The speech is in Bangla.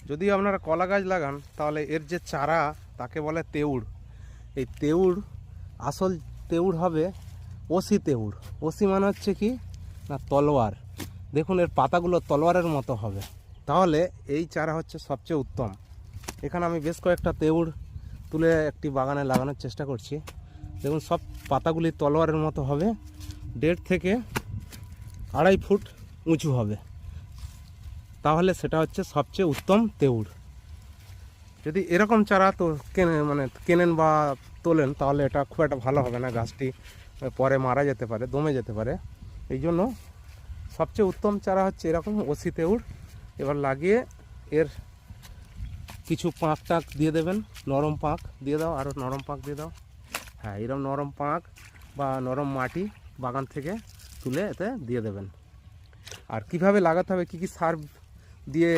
যদি আপনারা কলা গাছ লাগান তাহলে এর যে চারা তাকে বলে তেউড়। এই তেউড় আসল তেউড় হবে ওসি তেউড়। ওসি মানে হচ্ছে কি না তলোয়ার। দেখুন এর পাতাগুলো তলোয়ারের মতো হবে, তাহলে এই চারা হচ্ছে সবচেয়ে উত্তম। এখানে আমি বেশ কয়েকটা তেউড় তুলে একটি বাগানে লাগানোর চেষ্টা করছি। দেখুন সব পাতাগুলি তলোয়ারের মতো হবে, 1.5 থেকে 2.5 ফুট উঁচু হবে, তাহলে সেটা হচ্ছে সবচেয়ে উত্তম তেউড়। যদি এরকম চারা তো কেনেন বা তোলেন তাহলে এটা খুব একটা ভালো হবে না, গাছটি পরে মারা যেতে পারে, দমে যেতে পারে। এই জন্য সবচেয়ে উত্তম চারা হচ্ছে এরকম ওসি তেউড়। এবার লাগিয়ে এর কিছু পাঁক টাক দিয়ে দেবেন, নরম পাঁক দিয়ে দাও, আরও নরম পাঁক দিয়ে দাও। হ্যাঁ, এরকম নরম পাঁক বা নরম মাটি বাগান থেকে তুলে এতে দিয়ে দেবেন। আর কিভাবে লাগাতে হবে, কী কী সার দিয়ে